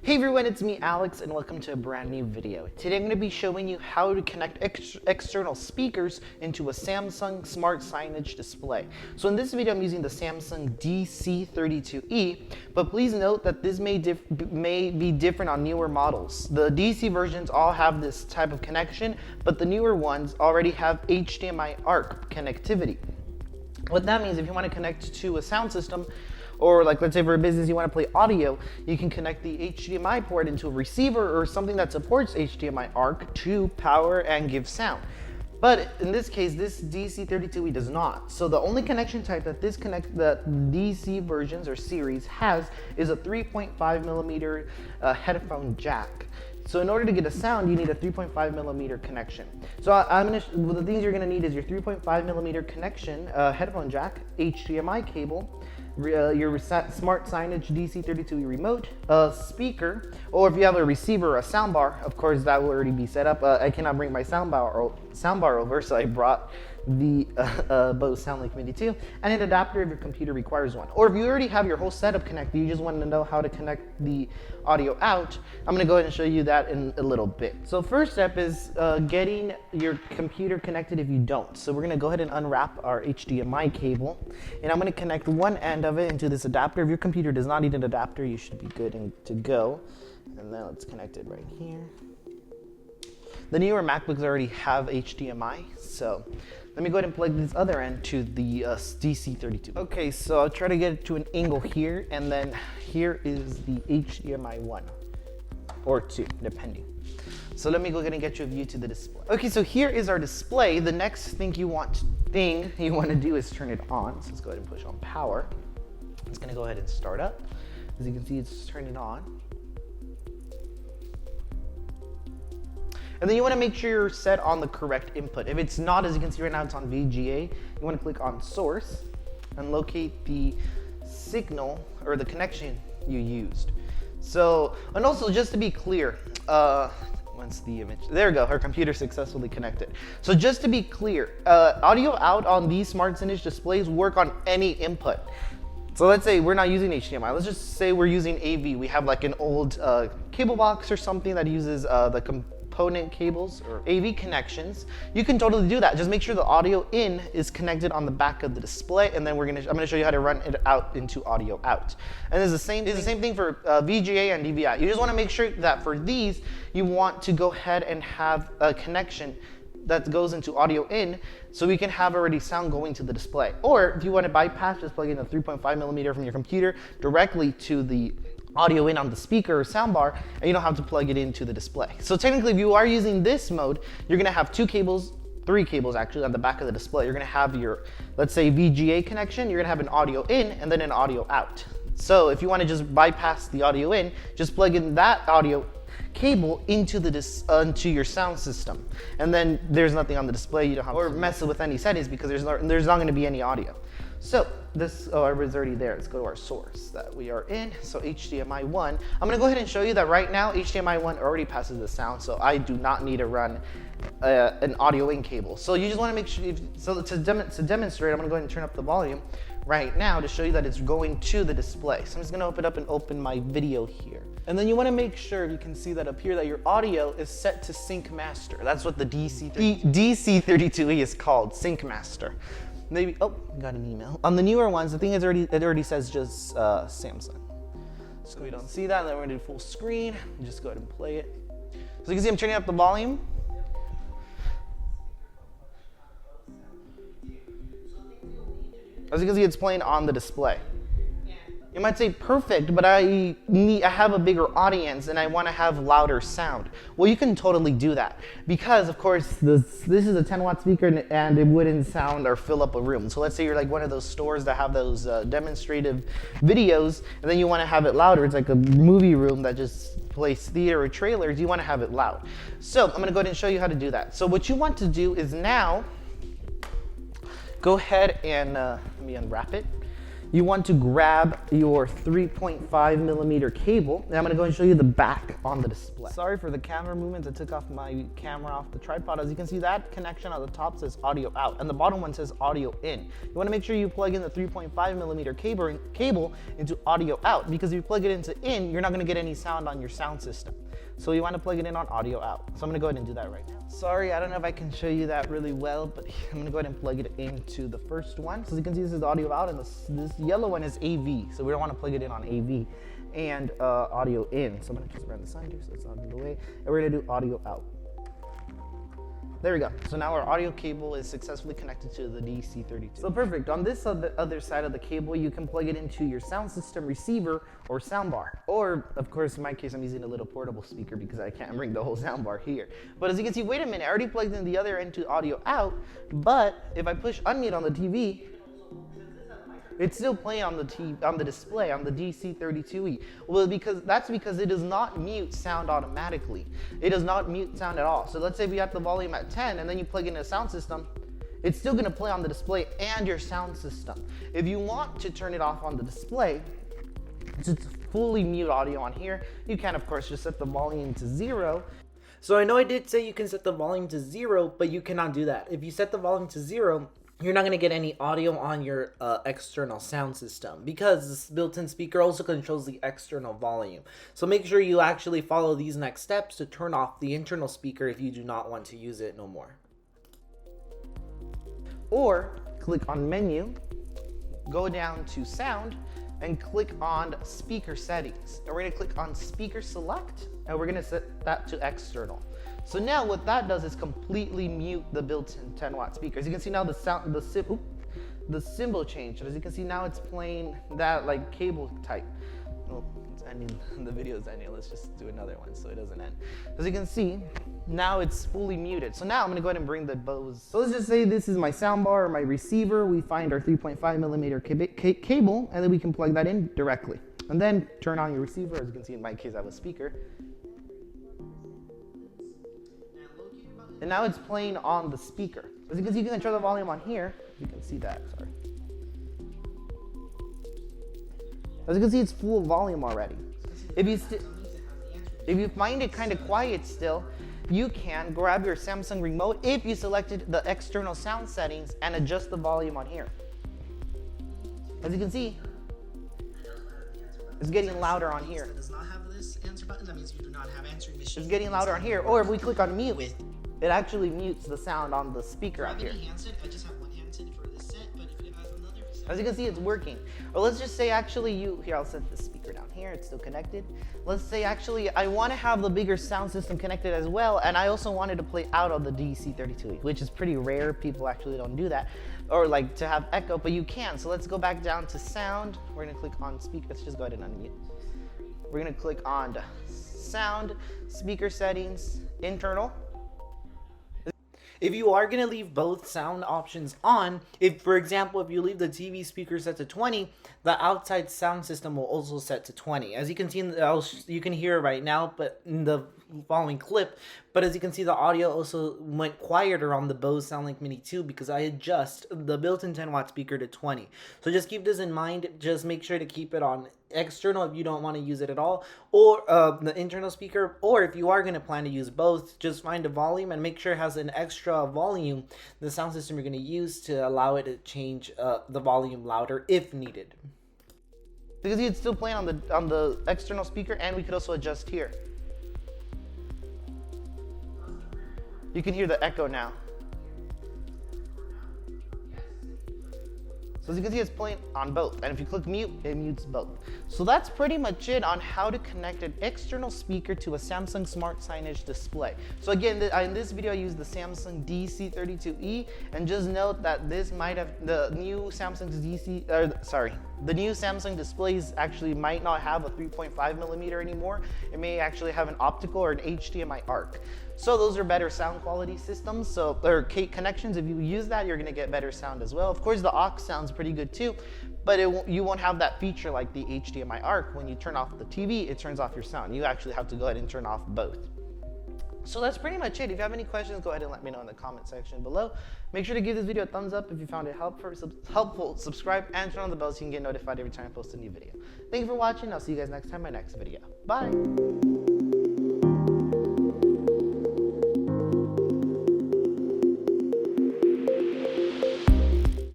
Hey everyone, it's me Alex and welcome to a brand new video. Today I'm going to be showing you how to connect external speakers into a Samsung smart signage display. So in this video I'm using the Samsung DC32E, but please note that this may be different on newer models. The DC versions all have this type of connection, but the newer ones already have HDMI ARC connectivity. What that means, if you want to connect to a sound system, or like let's say for a business you want to play audio, you can connect the HDMI port into a receiver or something that supports HDMI ARC to power and give sound. But in this case, this DC32E does not. So the only connection type that that DC versions or series has is a 3.5 millimeter headphone jack. So in order to get a sound, you need a 3.5 millimeter connection. So well, the things you're gonna need is your 3.5 millimeter connection, headphone jack, HDMI cable, your smart signage DC32E remote, a speaker, or if you have a receiver or a sound bar, of course that will already be set up. I cannot bring my sound bar over, so I brought the Bose SoundLink Mini 2, and an adapter if your computer requires one. Or if you already have your whole setup connected, you just want to know how to connect the audio out, I'm going to go ahead and show you that in a little bit. So first step is getting your computer connected if you don't. So we're going to go ahead and unwrap our HDMI cable, and I'm going to connect one end of it into this adapter. If your computer does not need an adapter, you should be good to go. And then let's connect it right here. The newer MacBooks already have HDMI, so let me go ahead and plug this other end to the DC32. Okay, so I'll try to get it to an angle here, and then here is the HDMI 1 or 2, depending. So let me go ahead and get you a view to the display. Okay, so here is our display. The next thing you want to do is turn it on. So let's go ahead and push on power. It's gonna go ahead and start up. As you can see, it's turning on. And then you want to make sure you're set on the correct input. If it's not, as you can see right now, it's on VGA. You want to click on source and locate the signal or the connection you used. So, and also just to be clear, once the image, there we go, our computer successfully connected. So just to be clear, audio out on these smart signage displays work on any input. So let's say we're not using HDMI. Let's just say we're using AV. We have like an old cable box or something that uses the component cables or AV connections. You can totally do that. Just make sure the audio in is connected on the back of the display, and then I'm gonna show you how to run it out into audio out. And it's the same thing for VGA and DVI. You just want to make sure that for these, you want to go ahead and have a connection that goes into audio in, so we can have already sound going to the display. Or if you want to bypass, just plug in a 3.5 millimeter from your computer directly to the audio in on the speaker or soundbar, and you don't have to plug it into the display. So technically, if you are using this mode, you're gonna have three cables actually on the back of the display. You're gonna have your, let's say, VGA connection, you're gonna have an audio in and then an audio out. So if you wanna just bypass the audio in, just plug in that audio cable into into your sound system, and then there's nothing on the display. You don't have to mess with any settings because there's not going to be any audio. So this is already there. Let's go to our source that we are in. So HDMI 1. I'm going to go ahead and show you that right now HDMI 1 already passes the sound, so I do not need to run an audio in cable. So you just want to make sure. To demonstrate, I'm going to go ahead and turn up the volume right now to show you that it's going to the display. So I'm just going to open up and open my video here. And then you want to make sure, you can see that up here, that your audio is set to sync master. That's what the DC32E is called, sync master. Maybe, oh, got an email. On the newer ones, the thing is it already says just Samsung. So we don't see that, and then we're gonna do full screen. Just go ahead and play it. So you can see I'm turning up the volume. As you can see, it's playing on the display. You might say perfect, but I have a bigger audience and I want to have louder sound. Well, you can totally do that because, of course, this is a 10-watt speaker and it wouldn't sound or fill up a room. So let's say you're like one of those stores that have those demonstrative videos, and then you want to have it louder. It's like a movie room that just plays theater or trailers. You want to have it loud. So I'm going to go ahead and show you how to do that. So what you want to do is now go ahead and let me unwrap it. you want to grab your 3.5 millimeter cable, and I'm gonna go and show you the back on the display. Sorry for the camera movements. I took off my camera off the tripod. As you can see, that connection at the top says audio out, and the bottom one says audio in. You wanna make sure you plug in the 3.5 millimeter cable into audio out, because if you plug it into in, you're not gonna get any sound on your sound system. So you want to plug it in on audio out. So I'm going to go ahead and do that right now. Sorry, I don't know if I can show you that really well, but I'm going to go ahead and plug it into the first one. So as you can see, this is audio out, and this yellow one is AV. So we don't want to plug it in on AV and audio in. So I'm going to just run this under so it's out of the way. And we're going to do audio out. There we go. So now our audio cable is successfully connected to the DC32. So perfect. On this other side of the cable, you can plug it into your sound system receiver or soundbar. Or, of course, in my case, I'm using a little portable speaker because I can't bring the whole soundbar here. But as you can see, wait a minute, I already plugged in the other end to audio out, but if I push unmute on the TV, it's still playing on the display on the DC32E. Well, that's because it does not mute sound automatically. It does not mute sound at all. So let's say we have the volume at 10 and then you plug in a sound system, it's still gonna play on the display and your sound system. If you want to turn it off on the display, to fully mute audio on here, you can of course just set the volume to 0. So I know I did say you can set the volume to 0, but you cannot do that. If you set the volume to 0, you're not going to get any audio on your external sound system, because this built-in speaker also controls the external volume. So make sure you actually follow these next steps to turn off the internal speaker if you do not want to use it no more. Or click on menu, go down to sound, and click on speaker settings. And we're going to click on speaker select, and we're going to set that to external. So now what that does is completely mute the built-in 10-watt speaker. As you can see now, the symbol changed. As you can see now, it's playing that like cable type. Oh, it's ending. The video is ending. Let's just do another one so it doesn't end. As you can see, now it's fully muted. So now I'm going to go ahead and bring the Bose. So let's just say this is my soundbar or my receiver. We find our 3.5 millimeter cable, and then we can plug that in directly. And then turn on your receiver. As you can see, in my case, I have a speaker. And now it's playing on the speaker. As you can see, you can control the volume on here. You can see that, sorry. As you can see, it's full volume already. If you find it kind of quiet still, you can grab your Samsung remote if you selected the external sound settings and adjust the volume on here. As you can see, it's getting louder on here. Does not have this answer button. That means you do not have answering machine. It's getting louder on here. Or if we click on mute, it actually mutes the sound on the speaker out here. I just have one handset for this set, but if it has another set, as you can see, it's working. Or let's just say actually here, I'll set the speaker down here, it's still connected. Let's say actually I want to have the bigger sound system connected as well, and I also wanted to play out of the DC32E, which is pretty rare. People actually don't do that, or like to have echo, but you can. So let's go back down to sound. We're gonna click on speaker. Let's just go ahead and unmute. We're gonna click on sound, speaker settings, internal. If you are going to leave both sound options on, for example, if you leave the TV speaker set to 20, the outside sound system will also set to 20. As you can see, you can hear it right now, but in the following clip, but as you can see, the audio also went quieter on the Bose SoundLink Mini 2 because I adjust the built-in 10-watt speaker to 20. So just keep this in mind. Just make sure to keep it on external if you don't want to use it at all, or the internal speaker, or if you are going to plan to use both, just find a volume and make sure it has an extra volume, the sound system you're going to use, to allow it to change the volume louder if needed. Because it's still playing on the external speaker, and we could also adjust here. You can hear the echo now. So as you can see, it's playing on both. And if you click mute, it mutes both. So that's pretty much it on how to connect an external speaker to a Samsung Smart Signage display. So again, in this video, I used the Samsung DC32E. And just note that this might have, the new Samsung displays actually might not have a 3.5 millimeter anymore. It may actually have an optical or an HDMI ARC. So those are better sound quality systems. So or connections, if you use that, you're gonna get better sound as well. Of course, the aux sounds pretty good too, but you won't have that feature like the HDMI ARC. When you turn off the TV, it turns off your sound. You actually have to go ahead and turn off both. So that's pretty much it. If you have any questions, go ahead and let me know in the comment section below. Make sure to give this video a thumbs up if you found it helpful. Subscribe and turn on the bell so you can get notified every time I post a new video. Thank you for watching. I'll see you guys next time in my next video. Bye.